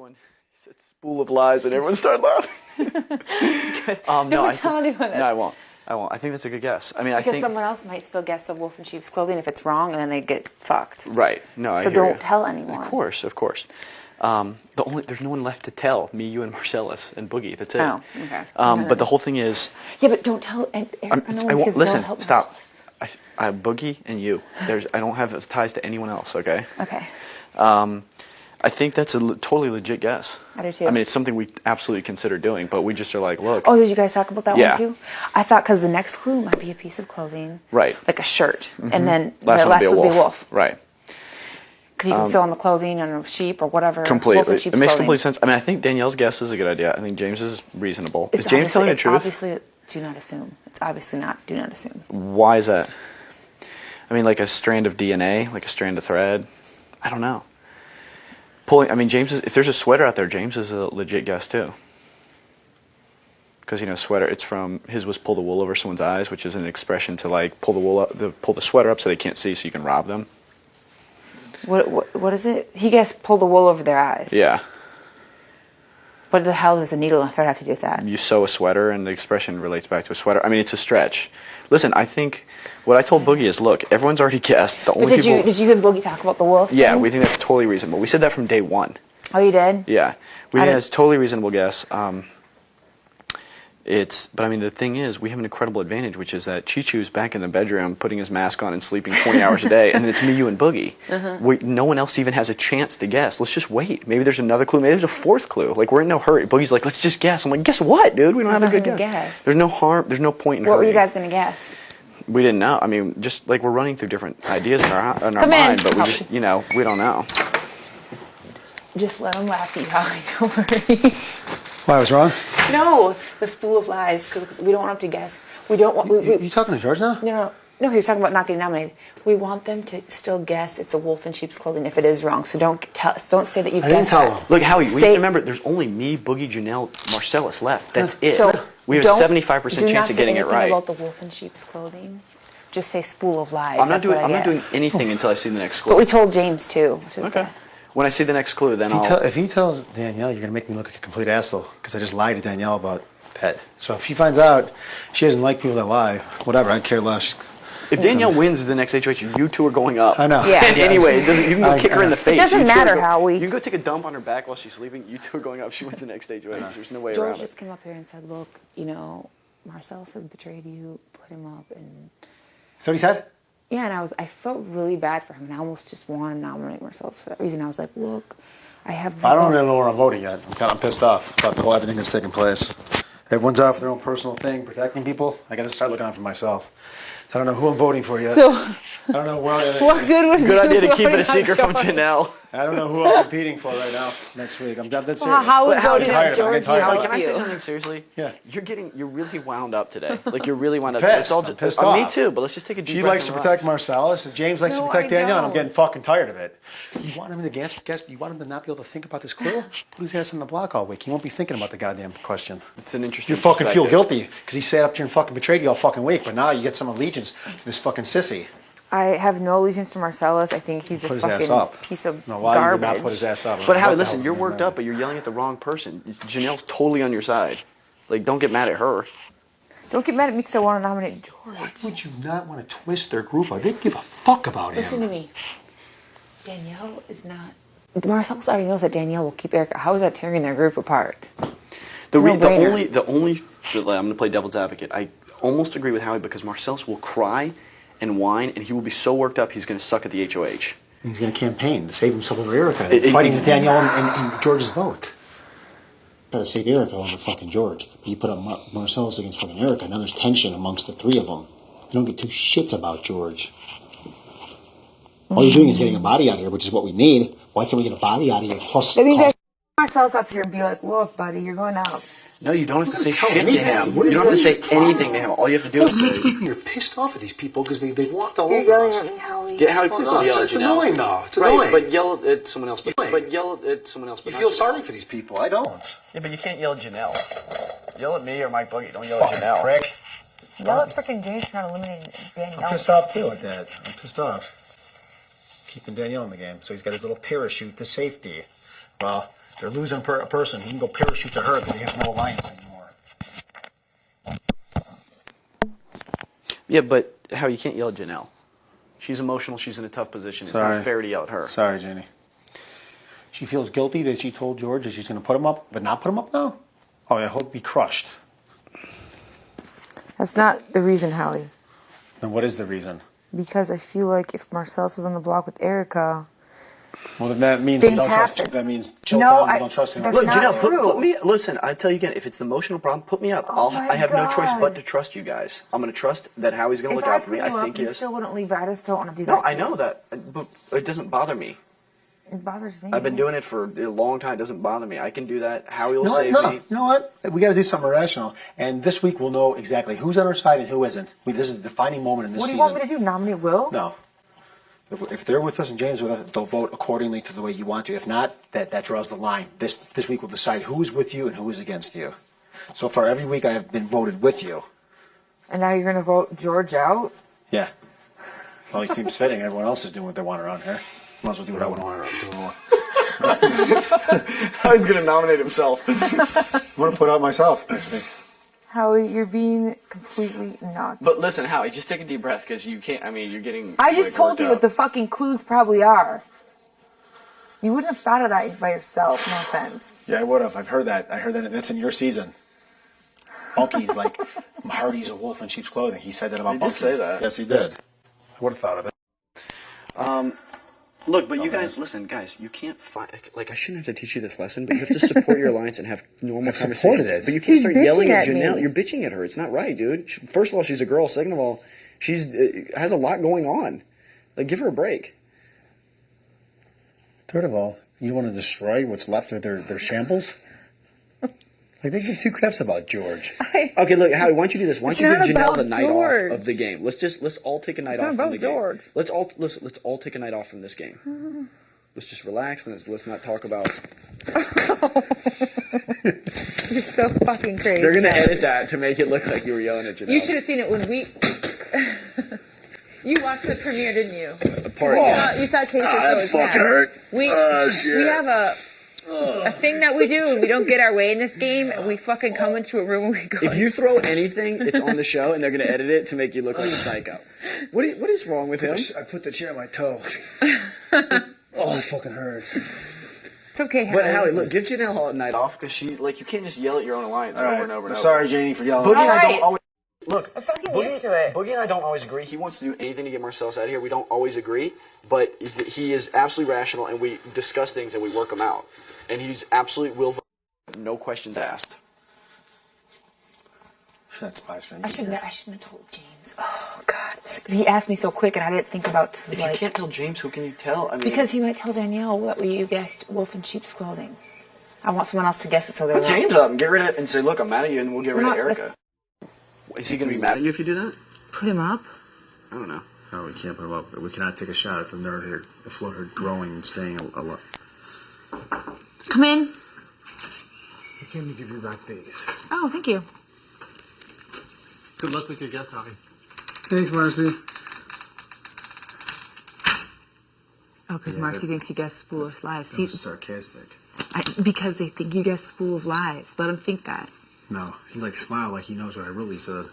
everyone said spool of lies, and everyone started laughing. Don't tell anyone that. No, I won't. I think that's a good guess. I mean, because someone else might still guess the wolf in sheep's clothing if it's wrong, and then they get fucked. Right. No, so don't tell anyone. Of course. There's no one left to tell. Me, you, and Marcellas, and Boogie. That's it. Oh, okay. But the whole thing is. Yeah, but don't tell. I won't listen. Stop. I have Boogie and you. I don't have ties to anyone else. Okay. Okay. I think that's a totally legit guess. I do too. I mean, it's something we absolutely consider doing, but we just are like, look. Oh, did you guys talk about that one too? I thought because the next clue might be a piece of clothing. Right. Like a shirt. And then the last last would be a wolf. Right. Because you can sew on the clothing on a sheep or whatever. Completely. It makes complete sense. I mean, I think Danielle's guess is a good idea. I think James is reasonable. Is James telling the truth? Obviously, do not assume. It's obviously not. Do not assume. Why is that? I mean, like a strand of DNA, like a strand of thread. I don't know. James is. If there's a sweater out there, James is a legit guess too. Because sweater. It's from his was pull the wool over someone's eyes, which is an expression to like pull the wool up, pull the sweater up so they can't see, so you can rob them. What is it? He guessed pull the wool over their eyes. Yeah. What the hell does a needle and a thread have to do with that? You sew a sweater, and the expression relates back to a sweater. I mean, it's a stretch. Listen, I think what I told Boogie is, look, everyone's already guessed. Did you and Boogie talk about the wolf thing? Yeah, we think that's totally reasonable. We said that from day one. Oh, you did? Yeah. We think that's a totally reasonable guess. But I mean, the thing is, we have an incredible advantage, which is that Chi-Chu's back in the bedroom, putting his mask on and sleeping 20 hours a day, and then it's me, you, and Boogie. No one else even has a chance to guess. Let's just wait. Maybe there's another clue. Maybe there's a fourth clue. Like, we're in no hurry. Boogie's like, let's just guess. I'm like, guess what, dude? We don't have a good guess. There's no harm. There's no point in What were you guys going to guess? We didn't know. I mean, just like we're running through different ideas in our mind, but we just, we don't know. Just let them laugh at you, Howie. Don't worry. Why, I was wrong? No, the spool of lies, because we don't want them to guess. We don't want. You talking to George now? No, he was talking about not getting nominated. We want them to still guess it's a wolf in sheep's clothing if it is wrong. So don't say that you've guessed. I didn't tell them. Look, Howie, we have to remember there's only me, Boogie, Janelle, Marcellas left. That's it. So we have a 75% chance of getting it right. About the wolf in sheep's clothing. Just say spool of lies. I'm not doing anything until I see the next clue. But we told James too. Okay. When I see the next clue, then if he tells Danielle, you're going to make me look like a complete asshole because I just lied to Danielle about that. So if he finds out she doesn't like people that lie, whatever, I care less. If Danielle wins the next HOH, you two are going up. I know. Yeah. Anyway, you can go kick her in the face. It doesn't matter, Howie. You can go take a dump on her back while she's sleeping. You two are going up. She wins the next HOH. There's no way around it. George just came up here and said, look, Marcellas has betrayed you. Put him up. And That's what he said? Yeah, and I felt really bad for him, and I almost just wanted to nominate Marcellas for that reason. I was like, look, I don't really know where I'm voting yet. I'm pissed off about everything that's taking place. Everyone's out for their own personal thing, protecting people. I got to start looking out for myself. I don't know who I'm voting for yet. I don't know where. Good idea to keep it a secret from Janelle. I don't know who I'm competing for right now next week. I'm dead serious. How would I'm tired. Can I say something seriously? Yeah. You're really wound up today. Like you're really wound up. Pissed. I'm pissed off. Me too. But let's just take a deep breath. She likes to protect Marcellas. James likes to protect Danielle, and I'm getting fucking tired of it. You want him to guess? You want him to not be able to think about this clue? Put his ass on the block all week. He won't be thinking about the goddamn question. It's an interesting. You fucking feel guilty because he sat up here and fucking betrayed you all fucking week. But now you get some allegiance to this fucking sissy. I have no allegiance to Marcellas. I think he's a fucking piece of garbage. Why would not put his ass up? But Howie, listen, you're worked up, but you're yelling at the wrong person. Janelle's totally on your side. Like, don't get mad at her. Don't get mad at me because I want to nominate George. Why would you not want to twist their group up? They give a fuck about him. Listen to me. Danielle is not... Marcellas already knows that Danielle will keep Erica. How is that tearing their group apart? The only... I'm going to play devil's advocate. I almost agree with Howie because Marcellas will cry and whine, and he will be so worked up he's going to suck at the HOH. He's going to campaign to save himself over Erica, fighting Danielle and George's vote. Try to save Erica over fucking George. You put up Marcellas against fucking Erica, now there's tension amongst the three of them. They don't give two shits about George. All you're doing is getting a body out of here, which is what we need. Why can't we get a body out of here? Plus, maybe you guys Marcellas up here and be like, look, buddy, you're going out. No, you don't have to say shit to him. You don't have to say anything to him. All you have to do is say... You're pissed off at these people because they walked all over us. You're yelling at me, Howie. Yeah, Howie, please don't yell at It's annoying, though. It's annoying. But yell at someone else. But yell at someone else. You feel sorry for these people. I don't. Yeah, but you can't yell at Janelle. Yell at me or Mike Boogie. Don't yell at Janelle. Prick. Yell at frickin' James for not eliminating Danielle. I'm pissed off, too, at that. I'm pissed off. Keeping Danielle in the game. So he's got his little parachute to safety. Well... If they're losing a person, he can go parachute to her because they have no alliance anymore. Yeah, but how you can't yell at Janelle. She's emotional. She's in a tough position. It's not fair to yell at her. Sorry, Janie. She feels guilty that she told George that she's going to put him up, but not put him up now? Oh, yeah, he'll be crushed. That's not the reason, Howie. Then what is the reason? Because I feel like if Marcellas was on the block with Erica... Well, then that means things don't happen. trust. That means Chilltown, don't trust him. Look, Janelle, put me. Listen, I tell you again, if it's the emotional problem, put me up. I have no choice but to trust you guys. I'm going to trust that Howie's going to look out for me. I think you still wouldn't leave. I just don't want to do that. No, I know that, but it doesn't bother me. It bothers me. I've been doing it for a long time. It doesn't bother me. I can do that. Howie will save me. You know what? We got to do something rational. And this week we'll know exactly who's on our side and who isn't. This is the defining moment in this season. What do you want me to do? Nominate Will? No. If they're with us and James with us, they'll vote accordingly to the way you want to. If not, that draws the line. This week we'll decide who is with you and who is against you. So far, every week I have been voted with you. And now you're going to vote George out? Yeah. Well, it seems fitting. Everyone else is doing what they want around here. Might as well do what I want around here. Howie's going to nominate himself. I'm going to put out myself next week. Howie, you're being completely nuts. But listen, Howie, just take a deep breath because you can't. I mean, you're getting. I just told you what the fucking clues probably are. You wouldn't have thought of that by yourself. No offense. Yeah, I would have. I've heard that. I heard that. That's in your season. Bunky's like, Hardy's a wolf in sheep's clothing. He said that about Bunky. He did say that. Yes, he did. I would have thought of it. Look, but you guys, listen, guys, you can't fight. Like, I shouldn't have to teach you this lesson, but you have to support your alliance and have normal conversations. But you can't start yelling at Janelle. You're bitching at her. It's not right, dude. First of all, she's a girl. Second of all, she's has a lot going on. Like, give her a break. Third of all, you want to destroy what's left of their shambles? Like, they give two craps about George. Okay, look, Howie, why don't you do this? Why don't you give Janelle the night off of the game? Let's all take a night off from the game. Let's all take a night off from this game. Let's just relax and let's not talk about. You're so fucking crazy. They're gonna edit that to make it look like you were yelling at Janelle. You should have seen it when we. You watched the premiere, didn't you? You saw Casey. That fucking hurt. We have a thing that we do, and we don't get our way in this game, and we fucking come into a room and we go. If you throw anything, it's on the show, and they're going to edit it to make you look like a psycho. What is wrong with him? I put the chair on my toe. Oh, it fucking hurts. It's okay, Howie. But Howie, look, give Janelle a night off, because you can't just yell at your own alliance over and over and over. Sorry, Janie, for yelling. Boogie and I don't always... Look, I'm fucking used to it. Boogie and I don't always agree. He wants to do anything to get Marcellas out of here. We don't always agree, but he is absolutely rational, and we discuss things and we work them out. And he's absolutely will vote, no questions asked. That's spies for you. I shouldn't have told James. Oh God! But he asked me so quick, and I didn't think about. If you can't tell James, who can you tell? I mean, because he might tell Danielle what you guessed, wolf in sheep's clothing. I want someone else to guess it, so they're. Put James up and get rid of it, and say, "Look, I'm mad at you," and we'll get rid of Erica. Is he going to be mad at you if you do that? Put him up. I don't know. No, we can't put him up. We cannot take a shot at the nerve here. The float her growing and staying a lot. Come in. I came to give you back these. Oh, thank you. Good luck with your guest, Howie. Thanks, Marcy. Oh, because Marcy thinks you guessed spool of lies. That was sarcastic. Because they think you guessed spool of lies. Let them think that. No, he smiled like he knows what I really said.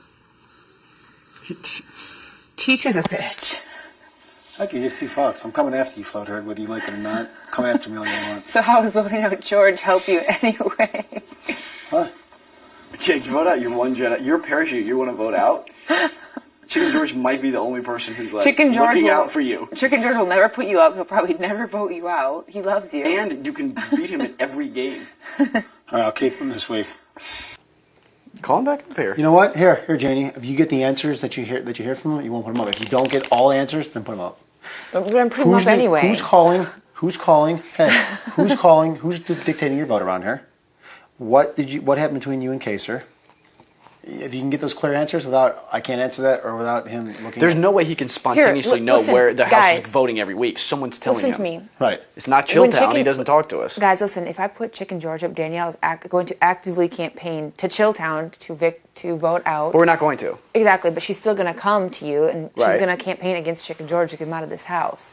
Teacher's a bitch. Okay, you see, Fox, I'm coming after you, Floathead, whether you like it or not. Come after me all you want. So how is voting out George help you anyway? Huh? Okay, vote out your one Jedi. You're a parachute. You want to vote out? Chicken George might be the only person who's looking out for you. Chicken George will never put you up. He'll probably never vote you out. He loves you. And you can beat him in every game. All right, I'll keep him this week. Call him back up here. You know what? Here, Janie. If you get the answers that you hear from him, you won't put them up. If you don't get all answers, then put them up. But we're gonna put them up anyway. Who's calling? Hey, who's calling? Who's dictating your vote around here? What happened between you and Kaser? If you can get those clear answers without, I can't answer that, or without him looking. There's no way he can spontaneously know where the house is voting every week. Someone's telling him. Listen to me. Right. It's not Chilltown. He doesn't talk to us. Guys, listen. If I put Chicken George up, Danielle is going to actively campaign to Chilltown to vote out. But we're not going to. Exactly, but she's still going to come to you, and she's going to campaign against Chicken George to get him out of this house.